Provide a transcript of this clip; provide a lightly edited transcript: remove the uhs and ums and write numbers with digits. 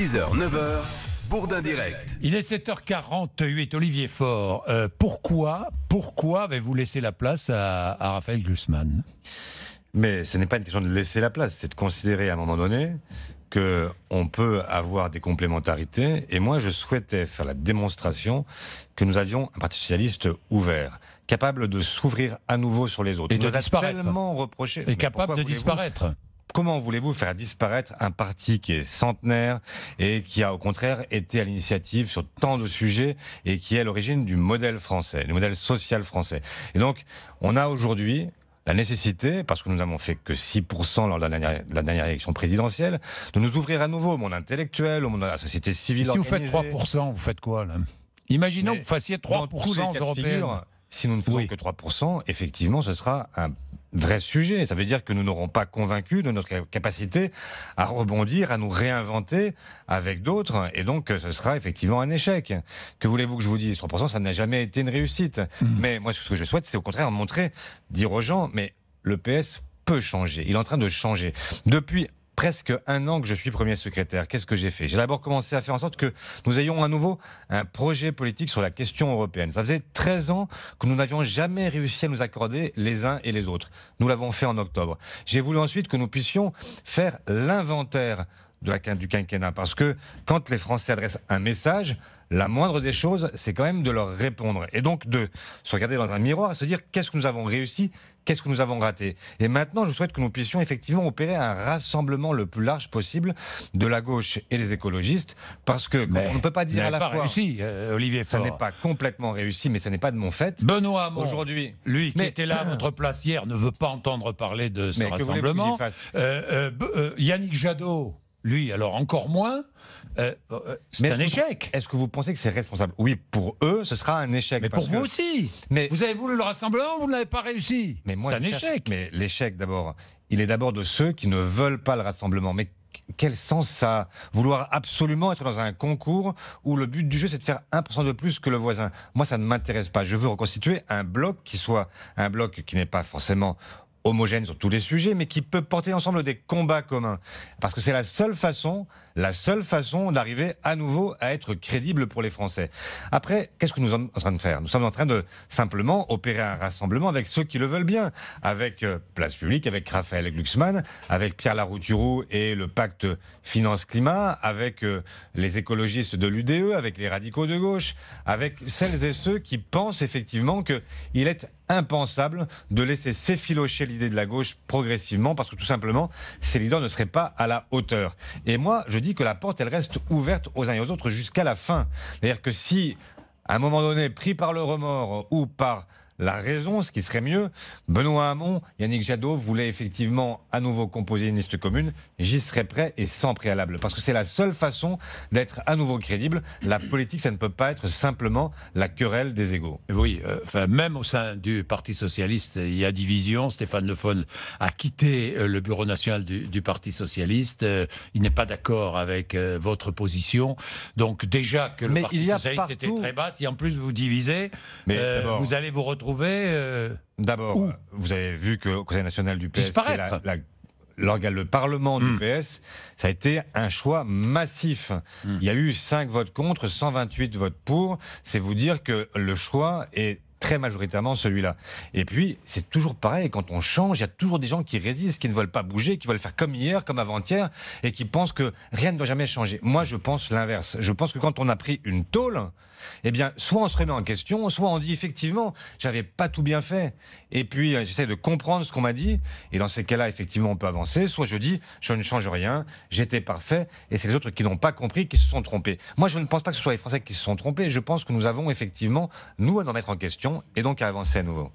6h, 9h, Bourdin Direct. Il est 7h48, Olivier Faure. Pourquoi avez-vous laissé la place à Raphaël Glucksmann ? Mais ce n'est pas une question de laisser la place, c'est de considérer à un moment donné qu'on peut avoir des complémentarités. Et moi, je souhaitais faire la démonstration que nous avions un Parti socialiste ouvert, capable de s'ouvrir à nouveau sur les autres. Et de disparaître. Tellement reproché. Et capable de disparaître. Comment voulez-vous faire disparaître un parti qui est centenaire et qui a au contraire été à l'initiative sur tant de sujets et qui est à l'origine du modèle français, du modèle social français. Et donc, on a aujourd'hui la nécessité, parce que nous n'avons fait que 6% lors de la dernière élection présidentielle, de nous ouvrir à nouveau au monde intellectuel, au monde de la société civile si organisée. Si vous faites 3%, vous faites quoi là ? Imaginons que vous fassiez 3% européens. Si nous ne faisons que 3%, effectivement, ce sera un vrai sujet. Ça veut dire que nous n'aurons pas convaincu de notre capacité à rebondir, à nous réinventer avec d'autres. Et donc, ce sera effectivement un échec. Que voulez-vous que je vous dise ? 3%, ça n'a jamais été une réussite. Mais moi, ce que je souhaite, c'est au contraire montrer, dire aux gens, mais le PS peut changer. Il est en train de changer. Depuis presque un an que je suis premier secrétaire. Qu'est-ce que j'ai fait ? J'ai d'abord commencé à faire en sorte que nous ayons à nouveau un projet politique sur la question européenne. Ça faisait 13 ans que nous n'avions jamais réussi à nous accorder les uns et les autres. Nous l'avons fait en octobre. J'ai voulu ensuite que nous puissions faire l'inventaire du quinquennat. Parce que quand les Français adressent un message, la moindre des choses, c'est quand même de leur répondre. Et donc de se regarder dans un miroir et se dire qu'est-ce que nous avons réussi, qu'est-ce que nous avons raté. Et maintenant, je souhaite que nous puissions effectivement opérer un rassemblement le plus large possible de la gauche et des écologistes, parce que on ne peut pas dire à la fois... réussi, Olivier Faure. Ça n'est pas complètement réussi, mais ça n'est pas de mon fait. Benoît Hamon, aujourd'hui, lui qui était là à votre place hier, ne veut pas entendre parler de ce rassemblement. Yannick Jadot, lui, alors encore moins. C'est un échec. Est-ce que vous pensez que c'est responsable ? Oui, pour eux, ce sera un échec. Mais pour vous aussi. Mais vous avez voulu le rassemblement, vous ne l'avez pas réussi. Mais moi, c'est un échec. Mais l'échec, d'abord, il est d'abord de ceux qui ne veulent pas le rassemblement. Mais quel sens ça a ? Vouloir absolument être dans un concours où le but du jeu, c'est de faire 1% de plus que le voisin. Moi, ça ne m'intéresse pas. Je veux reconstituer un bloc qui soit un bloc qui n'est pas forcément homogène sur tous les sujets, mais qui peut porter ensemble des combats communs. Parce que c'est la seule façon d'arriver à nouveau à être crédible pour les Français. Après, qu'est-ce que nous sommes en train de faire ? Nous sommes en train de simplement opérer un rassemblement avec ceux qui le veulent bien, avec Place Publique, avec Raphaël Glucksmann, avec Pierre Larouturou et le pacte finance-climat, avec les écologistes de l'UDE, avec les radicaux de gauche, avec celles et ceux qui pensent effectivement qu'il est impensable de laisser s'effilocher l'idée de la gauche progressivement, parce que tout simplement, ces leaders ne seraient pas à la hauteur. Et moi, je dis que la porte, elle reste ouverte aux uns et aux autres jusqu'à la fin. C'est-à-dire que si, à un moment donné, pris par le remords ou par la raison, ce qui serait mieux, Benoît Hamon, Yannick Jadot voulaient effectivement à nouveau composer une liste commune, j'y serais prêt et sans préalable. Parce que c'est la seule façon d'être à nouveau crédible. La politique, ça ne peut pas être simplement la querelle des égos. Oui, même au sein du Parti Socialiste, il y a division. Stéphane Le Foll a quitté le bureau national du Parti Socialiste. Il n'est pas d'accord avec votre position. Donc déjà que le Parti Socialiste était très bas, si en plus vous divisez, vous allez vous retrouver... D'abord, vous avez vu qu'au Conseil national du PS, le Parlement du PS, ça a été un choix massif. Il y a eu 5 votes contre, 128 votes pour. C'est vous dire que le choix est très majoritairement celui-là. Et puis, c'est toujours pareil, quand on change, il y a toujours des gens qui résistent, qui ne veulent pas bouger, qui veulent faire comme hier, comme avant-hier, et qui pensent que rien ne doit jamais changer. Moi, je pense l'inverse. Je pense que quand on a pris une tôle, eh bien, soit on se remet en question, soit on dit effectivement, j'avais pas tout bien fait. Et puis, j'essaie de comprendre ce qu'on m'a dit, et dans ces cas-là, effectivement, on peut avancer. Soit je dis, je ne change rien, j'étais parfait, et c'est les autres qui n'ont pas compris, qui se sont trompés. Moi, je ne pense pas que ce soit les Français qui se sont trompés. Je pense que nous avons effectivement, nous, à nous mettre en question, et donc à avancer à nouveau.